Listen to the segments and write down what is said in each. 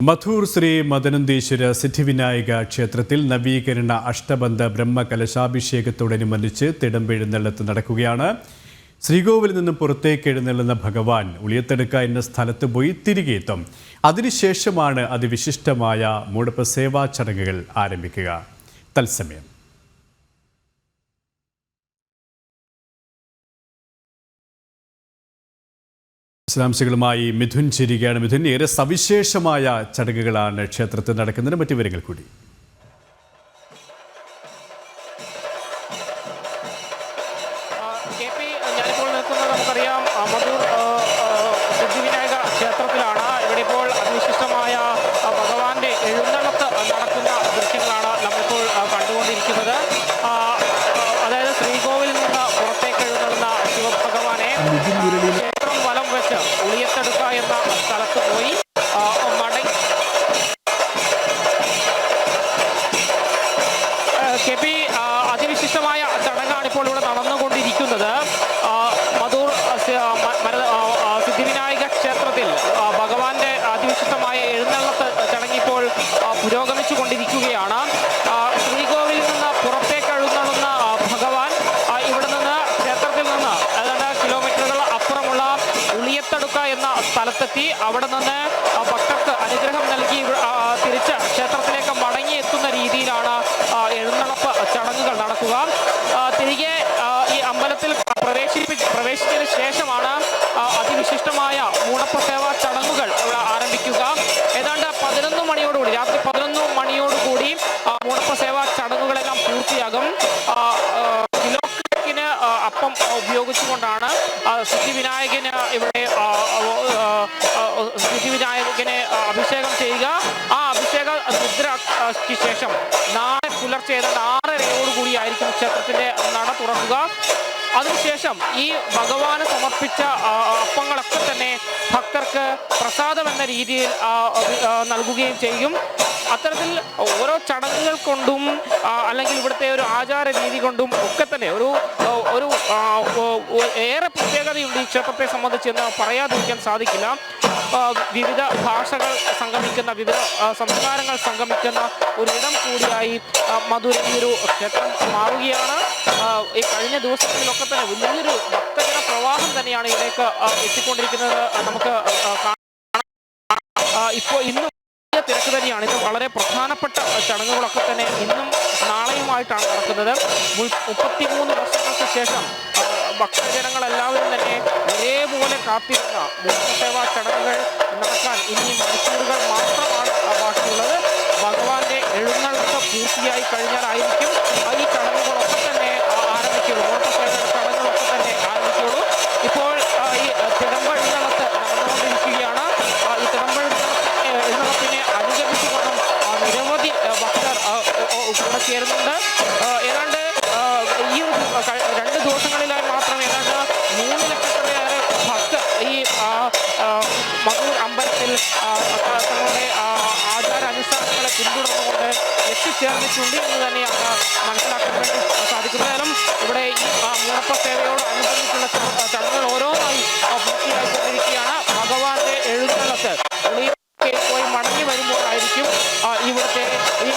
മധൂർ ശ്രീ മദനന്തീശ്വര സിദ്ധിവിനായക ക്ഷേത്രത്തിൽ നവീകരണ അഷ്ടബന്ധ ബ്രഹ്മകലശാഭിഷേകത്തോടനുബന്ധിച്ച് തിടമ്പെഴുന്നള്ളത്ത് നടക്കുകയാണ്. ശ്രീകോവിലിൽ നിന്നും പുറത്തേക്ക് എഴുന്നള്ളുന്ന ഭഗവാൻ ഉളിയത്തെടുക്ക എന്ന സ്ഥലത്ത് പോയി തിരികെ എത്തും. അതിനുശേഷമാണ് അതിവിശിഷ്ടമായ മൂടപ്പ സേവാ ചടങ്ങുകൾ ആരംഭിക്കുക. തത്സമയം വിശദാംശങ്ങളുമായി മിഥുൻ ചേരുകയാണ്. മിഥുൻ, ഏറെ സവിശേഷമായ ചടങ്ങുകളാണ് ക്ഷേത്രത്തിൽ നടക്കുന്നത്. മറ്റു വിവരങ്ങൾ കൂടി. ഞാനിപ്പോൾ നിൽക്കുന്നത് നമുക്കറിയാം മധൂർ സിദ്ധിവിനായക ക്ഷേത്രത്തിലാണ്. ഇവിടെ ഇപ്പോൾ അതിവിശിഷ്ടമായ ഭഗവാന്റെ എഴുന്നള്ളത്ത് നടക്കുന്ന ദൃശ്യങ്ങളാണ് നമ്മളിപ്പോൾ കണ്ടുകൊണ്ടിരിക്കുന്നത്. അതായത് ശ്രീകോവിലിൽ നിന്ന് പുറത്തേക്ക് എഴുന്നള്ളുന്ന ശിവഭഗവാനെ ക്ഷേത്രം വലം വെച്ച് ഉളിയത്തെടുക്ക എന്ന സ്ഥലത്ത് പോയി അതിവിശിഷ്ടമായ ചടങ്ങാണ് ഇപ്പോൾ ഇവിടെ നടന്നുകൊണ്ടിരിക്കുന്നത്. മധൂർ സിദ്ധിവിനായക ക്ഷേത്രത്തിൽ ഭഗവാന്റെ അതിവിശിഷ്ടമായ എഴുന്നള്ളത്ത് ചടങ്ങിപ്പോൾ പുരോഗമിച്ചു കൊണ്ടിരിക്കുകയാണ്. ശ്രീകോവിലിൽ നിന്ന് പുറത്തേക്ക് എഴുന്നള്ളുന്ന ഭഗവാൻ ഇവിടെ നിന്ന് ക്ഷേത്രത്തിൽ നിന്ന് ഏതാണ്ട് കിലോമീറ്ററുകൾ അപ്പുറമുള്ള ഉളിയത്തെടുക്ക എന്ന സ്ഥലത്തെത്തി അവിടെ നിന്ന് ഭക്തർക്ക് അനുഗ്രഹം നൽകി തിരിച്ച് ക്ഷേത്രത്തിലേക്ക് മടങ്ങിയെത്തുന്ന രീതിയിലാണ് എഴുന്നള്ളപ്പ് ചടങ്ങുകൾ നടക്കുക. തിരികെ ഈ അമ്പലത്തിൽ പ്രവേശിച്ചതിന് ശേഷമാണ് അതിവിശിഷ്ടമായ മൂടപ്പ സേവാ ചടങ്ങുകൾ ഇവിടെ ആരംഭിക്കുക. ഏതാണ്ട് 11 മണിയോടുകൂടി, രാത്രി 11 മണിയോടുകൂടി മൂടപ്പ സേവാ ചടങ്ങുകളെല്ലാം പൂർത്തിയാകും. കിലോ കണക്കിന് അപ്പം ഉപയോഗിച്ചുകൊണ്ടാണ് സിദ്ധിവിനായകന് ഇവിടെ സിദ്ധിവിനായകനെ അഭിഷേകം ചെയ്യുക. ആ അഭിഷേക നിദ്രയ്ക്ക് ശേഷം നാളെ പുലർച്ചെ ഏതാണ്ട് 6:30 ക്ഷേത്രത്തിന്റെ നട തുറക്കുക. അതിനുശേഷം ഈ ഭഗവാന് സമർപ്പിച്ച അപ്പങ്ങളൊക്കെ തന്നെ ഭക്തർക്ക് പ്രസാദം എന്ന രീതിയിൽ നൽകുകയും ചെയ്യും. അത്തരത്തിൽ ഓരോ ചടങ്ങുകൾ കൊണ്ടും അല്ലെങ്കിൽ ഇവിടുത്തെ ഒരു ആചാര രീതി കൊണ്ടും ഒക്കെ തന്നെ ഒരു ഏറെ പ്രത്യേകതയുണ്ട് ഈ ക്ഷേത്രത്തെ സംബന്ധിച്ച് എന്ന് പറയാതിരിക്കാൻ സാധിക്കില്ല. വിവിധ ഭാഷകൾ സംഗമിക്കുന്ന, വിവിധ സംസ്കാരങ്ങൾ സംഗമിക്കുന്ന ഒരിടം കൂടിയായി മധുര ഈ ഒരു ക്ഷേത്രം മാറുകയാണ്. ഈ കഴിഞ്ഞ ദിവസങ്ങളിലൊക്കെ തന്നെ വലിയൊരു ഭക്തജന പ്രവാഹം തന്നെയാണ് ഇതിലേക്ക് എത്തിക്കൊണ്ടിരിക്കുന്നത്. നമുക്ക് ഇപ്പോൾ ഇന്നും തിരക്ക് തന്നെയാണ്. ഇത് വളരെ പ്രധാനപ്പെട്ട ചടങ്ങുകളൊക്കെ തന്നെ ഇന്നും നാളെയുമായിട്ടാണ് നടക്കുന്നത്. 33 വർഷങ്ങൾക്ക് ശേഷം ഭക്തജനങ്ങളെല്ലാവരും തന്നെ ഒരേപോലെ കാത്തിരുന്ന മൂടപ്പസേവാ ചടങ്ങുകൾ നടക്കാൻ ഇനി മണിക്കൂറുകൾ മാത്രമാണ് ബാക്കിയുള്ളത്. ഭഗവാന്റെ എഴുന്നള്ളത്ത് പൂർത്തിയായി കഴിഞ്ഞാലായിരിക്കും ഈ ചടങ്ങുകളൊക്കെ തന്നെ ആരംഭിക്കുള്ളൂ. മൂടപ്പസേവയുടെ ചടങ്ങുകളൊക്കെ തന്നെ ആരംഭിക്കുള്ളൂ. ഇപ്പോൾ ഈ തിടമ്പെഴുന്നള്ളത്ത് നടന്നുകൊണ്ടിരിക്കുകയാണ്. ഈ തിടമ്പെഴുന്നള്ളത്തിനെ അനുഗമിച്ചുകൊണ്ടും നിരവധി ഭക്തർ കൂടെ ചേരുന്നുണ്ട്. ഏതാണ്ട് ഈ 2 ദിവസങ്ങളിലായി മാത്രം ഏതാണ്ട് 3 ലക്ഷത്തിലേറെ ഭക്തർ ഈ മധൂർ അമ്പലത്തിൽ തങ്ങളുടെ ആചാരാനുഷ്ഠാനങ്ങളെ പിന്തുടർന്നുകൊണ്ട് എത്തിച്ചേർന്നിട്ടുണ്ട് എന്ന് തന്നെയാണ് മനസ്സിലാക്കാൻ വേണ്ടി സാധിക്കുന്നതിനും ഇവിടെ ഈ മൂടപ്പ സേവയോട് അനുബന്ധിച്ചുള്ള ചടങ്ങുകൾ ഓരോന്നായി പൂർത്തിയായിക്കൊണ്ടിരിക്കുകയാണ്. ഭഗവാന്റെ എഴുന്നള്ളത്ത് പോയി മടങ്ങി വരുമ്പോഴായിരിക്കും ഇവിടുത്തെ ഈ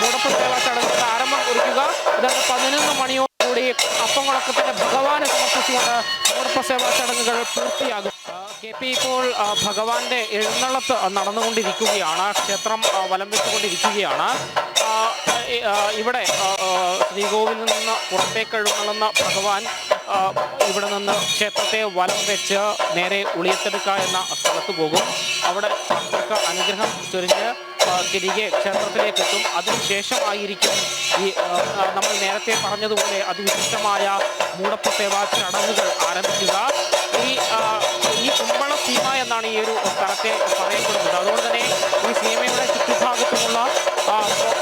മൂടപ്പ സേവാ ചടങ്ങുകളുടെ ആരംഭം കുറിക്കുക. ഇതാണ്ട് 11 മണിയോടുകൂടി അപ്പങ്ങളൊക്കെ തന്നെ ഭഗവാനെ സമർപ്പിച്ചുകൊണ്ട് മൂടപ്പ സേവാ ചടങ്ങുകൾ പൂർത്തിയാകും. ഇപ്പോൾ ഭഗവാന്റെ എഴുന്നള്ളത്ത് നടന്നുകൊണ്ടിരിക്കുകയാണ്. ക്ഷേത്രം വലം വെച്ചുകൊണ്ടിരിക്കുകയാണ്. ഇവിടെ ശ്രീകോവിലിൽ നിന്ന് പുറത്തേക്ക് എഴുന്നള്ളുന്ന ഭഗവാൻ ഇവിടെ നിന്ന് ക്ഷേത്രത്തെ വലം വെച്ച് നേരെ ഉളിയത്തെടുക്ക എന്ന സ്ഥലത്ത് പോകും. അവിടെ ഭക്തർക്ക് അനുഗ്രഹം ചൊരിഞ്ഞ് തിരികെ ക്ഷേത്രത്തിലേക്ക് എത്തും. അതിനുശേഷമായിരിക്കും ഈ നമ്മൾ നേരത്തെ പറഞ്ഞതുപോലെ അതിവിശിഷ്ടമായ മൂടപ്പ സേവാ ചടങ്ങുകൾ ആരംഭിക്കുക. ഈ കുമ്പള സീമ എന്നാണ് ഈ ഒരു സ്ഥലത്തെ പറയപ്പെടുന്നത്. അതുകൊണ്ട് തന്നെ ഈ സീമയുടെ ചുറ്റുഭാഗത്തുമുള്ള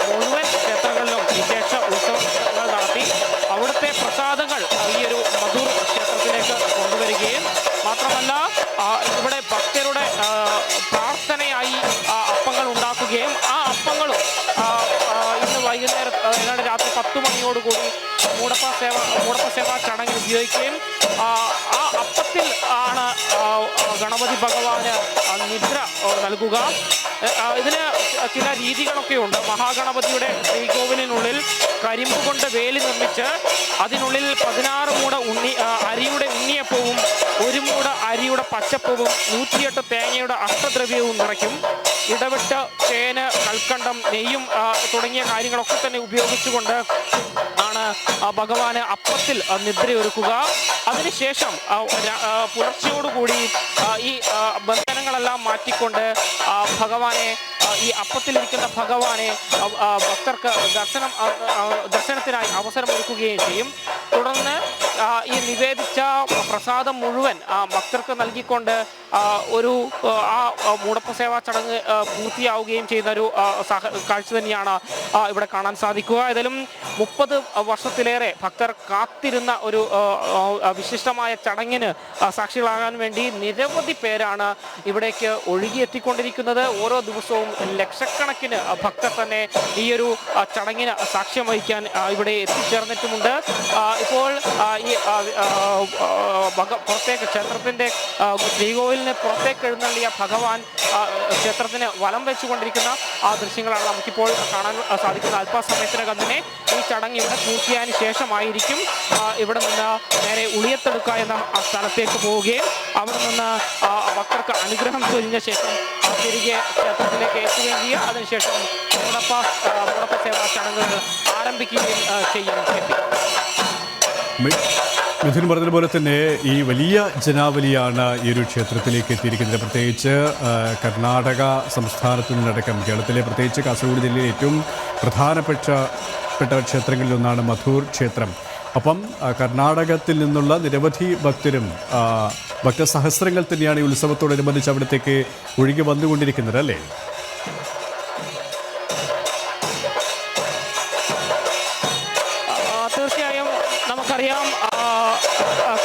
മുഴുവൻ ക്ഷേത്രങ്ങളിലും വിശേഷ ഉത്സവങ്ങൾ നടത്തി അവിടുത്തെ പ്രസാദങ്ങൾ ഈ ഒരു മധൂർ ക്ഷേത്രത്തിലേക്ക് കൊണ്ടുവരികയും മാത്രമല്ല ഇവിടെ ഭക്തരുടെ പ്രാർത്ഥനയായി അപ്പങ്ങൾ ഉണ്ടാക്കുകയും ആ അപ്പങ്ങളും ഇന്ന് വൈകുന്നേരം ഏതാണ്ട് രാത്രി 10 മണിയോടുകൂടി മൂടപ്പ സേവ ചടങ്ങിൽ ഉപയോഗിക്കുകയും ആ അപ്പത്തിൽ ആണ് ഗണപതി ഭഗവാന് നിദ്ര നൽകുക. ഇതിന് ചില രീതികളൊക്കെ ഉണ്ട്. മഹാഗണപതിയുടെ ശ്രീകോവിലിനുള്ളിൽ കരിമ്പ് കൊണ്ട് വേലി നിർമ്മിച്ച് അതിനുള്ളിൽ 16 മൂട അരിയുടെ ഉണ്ണിയപ്പവും 1 മൂട അരിയുടെ പച്ചപ്പവും 108 തേങ്ങയുടെ അഷ്ടദ്രവ്യവും നിറയ്ക്കും. ഇടവിട്ട് ചേന, കൽക്കണ്ടം, നെയ്യും തുടങ്ങിയ കാര്യങ്ങളൊക്കെ തന്നെ ഉപയോഗിച്ചുകൊണ്ട് ആണ് ഭഗവാന് അപ്പത്തിൽ നിദ്രയൊരുക്കുക. അതിനുശേഷം പുലർച്ചയോടുകൂടി ഈ ബന്ധനങ്ങളെല്ലാം മാറ്റിക്കൊണ്ട് ഭഗവാനെ, ഈ അപ്പത്തിലിരിക്കുന്ന ഭഗവാനെ ഭക്തർക്ക് ദർശനത്തിനായി അവസരമൊരുക്കുകയും ചെയ്യും. തുടർന്ന് ഈ നിവേദിച്ച പ്രസാദം മുഴുവൻ ഭക്തർക്ക് നൽകിക്കൊണ്ട് ഒരു മൂടപ്പ സേവാ ചടങ്ങ് പൂർത്തിയാവുകയും ചെയ്യുന്ന ഒരു കാഴ്ച തന്നെയാണ് ഇവിടെ കാണാൻ സാധിക്കുക. ഏതായാലും 30 വർഷത്തിലേറെ ഭക്തർ കാത്തിരുന്ന ഒരു വിശിഷ്ടമായ ചടങ്ങിന് സാക്ഷികളാകാൻ വേണ്ടി നിരവധി പേരാണ് ഇവിടേക്ക് ഒഴുകിയെത്തിക്കൊണ്ടിരിക്കുന്നത്. ഓരോ ദിവസവും ലക്ഷക്കണക്കിന് ഭക്തർ തന്നെ ഈ ഒരു ചടങ്ങിന് സാക്ഷ്യം വഹിക്കാൻ ഇവിടെ എത്തിച്ചേർന്നിട്ടുമുണ്ട്. ഇപ്പോൾ ഈ പുറത്തേക്ക് ക്ഷേത്രത്തിൻ്റെ ശ്രീകോവിലിന് പുറത്തേക്ക് എഴുന്നള്ളിയ ഭഗവാൻ ക്ഷേത്രത്തിന് വലം വെച്ചുകൊണ്ടിരിക്കുന്ന ദൃശ്യങ്ങളാണ് നമുക്കിപ്പോൾ കാണാൻ സാധിക്കുന്നത്. അല്പസമയത്തിനകം തന്നെ ഈ ചടങ്ങ് ഇവിടെ പൂർത്തിയായതിനു ശേഷമായിരിക്കും ഇവിടെ നിന്ന് നേരെ ഉളിയത്തെടുക്ക എന്ന സ്ഥലത്തേക്ക് പോവുകയും അവിടെ നിന്ന് ഭക്തർക്ക് അനുഗ്രഹം ചൊരിഞ്ഞ ശേഷം തിരികെ ക്ഷേത്രത്തിലേക്ക് എത്തുകയും ചെയ്യും. അതിനുശേഷം മൂടപ്പ സേവാ ചടങ്ങുകൾ ആരംഭിക്കുകയും ചെയ്യും. മിഥുൻ പറഞ്ഞതുപോലെ തന്നെ ഈ വലിയ ജനാവലിയാണ് ഈ ഒരു ക്ഷേത്രത്തിലേക്ക് എത്തിയിരിക്കുന്നത്. പ്രത്യേകിച്ച് കർണാടക സംസ്ഥാനത്തു നിന്നടക്കം കേരളത്തിലെ, പ്രത്യേകിച്ച് കാസർഗോഡ് ജില്ലയിലെ ഏറ്റവും പ്രധാനപ്പെട്ട ക്ഷേത്രങ്ങളിലൊന്നാണ് മധൂർ ക്ഷേത്രം. അപ്പം കർണാടകത്തിൽ നിന്നുള്ള നിരവധി ഭക്തരും ഭക്തസഹസ്രങ്ങൾ തന്നെയാണ് ഈ ഉത്സവത്തോടനുബന്ധിച്ച് അവിടത്തേക്ക് ഒഴുകി വന്നുകൊണ്ടിരിക്കുന്നത്, അല്ലേ? തീർച്ചയായും നമുക്കറിയാം,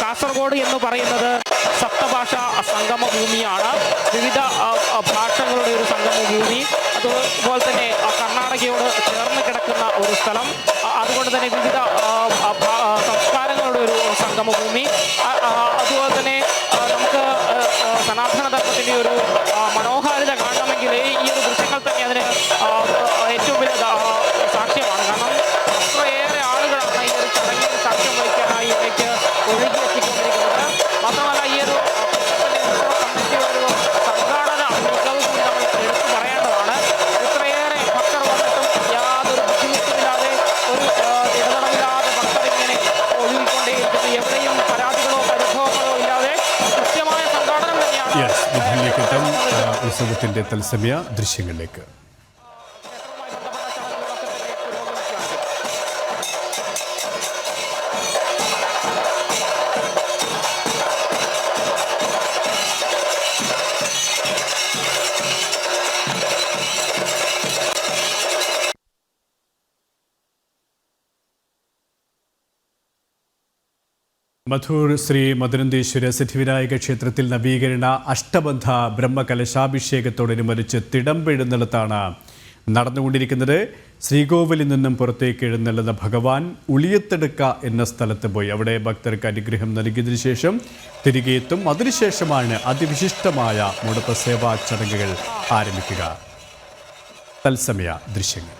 കാസർഗോഡ് എന്ന് പറയുന്നത് സപ്തഭാഷാ സംഗമഭൂമിയാണ്. വിവിധ ഭാഷകളുടെ ഒരു സംഗമഭൂമി. അതുപോലെ തന്നെ കർണാടകയോട് ചേർന്ന് കിടക്കുന്ന ഒരു സ്ഥലം. അതുകൊണ്ട് തന്നെ വിവിധ സംസ്കാരങ്ങളുടെ ഒരു സംഗമഭൂമി. അതുപോലെ തന്നെ നമുക്ക് സനാതന ധർമ്മത്തിൻ്റെ ഒരു മനോഹാരിത കാണണമെങ്കിൽ ഈ ഒരു ദൃശ്യങ്ങൾ തന്നെ അതിന് ഏറ്റവും വലിയ സാക്ഷ്യമാണ്. കാരണം അത്രയേറെ ആളുകളാണ് ഈ ഒരു ചടങ്ങിൽ സാക്ഷ്യം വഹിക്കാനായി ഇവിടേക്ക് ഒഴുകിയെത്തിക്കൊണ്ടിരിക്കുന്നത്. മാത്രമല്ല ഈ ഒരു കമ്മിറ്റിയുടെ ഒരു സംഘാടന മികവ് കൂടി നമ്മൾ എടുത്തു പറയേണ്ടതാണ്. ഇത്രയേറെ ഭക്തർ വന്നിട്ടും യാതൊരു ബുദ്ധിമുട്ടുമില്ലാതെ, ഒരു ഇടതടവില്ലാതെ ഭക്തർ ഇങ്ങനെ ഒഴുകിക്കൊണ്ടേയിരിക്കുന്നു. എവിടെയും പരാതികളോ പരിഭവങ്ങളോ ഇല്ലാതെ കൃത്യമായ സംഘാടനം തന്നെയാണ്. ഉത്സവത്തിന്റെ തത്സമയ ദൃശ്യങ്ങളിലേക്ക്. മധൂർ ശ്രീ മധുരന്തേശ്വര സിദ്ധിവിനായക ക്ഷേത്രത്തിൽ നവീകരണ അഷ്ടബന്ധ ബ്രഹ്മകലശാഭിഷേകത്തോടനുബന്ധിച്ച് തിടമ്പെഴുന്നള്ളത്താണ് നടന്നുകൊണ്ടിരിക്കുന്നത്. ശ്രീകോവിലിൽ നിന്നും പുറത്തേക്ക് എഴുന്നള്ളുന്ന ഭഗവാൻ ഉളിയത്തെടുക്ക എന്ന സ്ഥലത്ത് പോയി അവിടെ ഭക്തർക്ക് അനുഗ്രഹം നൽകിയതിനു ശേഷം തിരികെ എത്തും. അതിനുശേഷമാണ് അതിവിശിഷ്ടമായ മൂടപ്പ സേവാ ചടങ്ങുകൾ ആരംഭിക്കുക. തത്സമയ ദൃശ്യങ്ങൾ.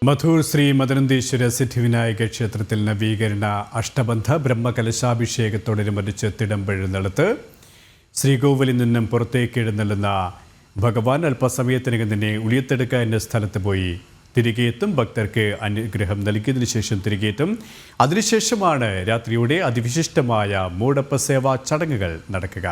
മധൂർ ശ്രീ മദനന്തീശ്വര സിദ്ധിവിനായക ക്ഷേത്രത്തിൽ നവീകരണ അഷ്ടബന്ധ ബ്രഹ്മകലശാഭിഷേകത്തോടനുബന്ധിച്ച് തിടമ്പെഴുന്നള്ളത്ത്. ശ്രീകോവിലിൽ നിന്നും പുറത്തേക്ക് എഴുന്നള്ളുന്ന ഭഗവാൻ അല്പസമയത്തിനകം തന്നെ ഉളിയത്തെടുക്ക എന്ന സ്ഥലത്ത് പോയി തിരികെ എത്തും. ഭക്തർക്ക് അനുഗ്രഹം നൽകിയതിനു ശേഷം തിരികെ എത്തും. അതിനുശേഷമാണ് രാത്രിയോടെ അതിവിശിഷ്ടമായ മൂടപ്പ സേവാ ചടങ്ങുകൾ നടക്കുക.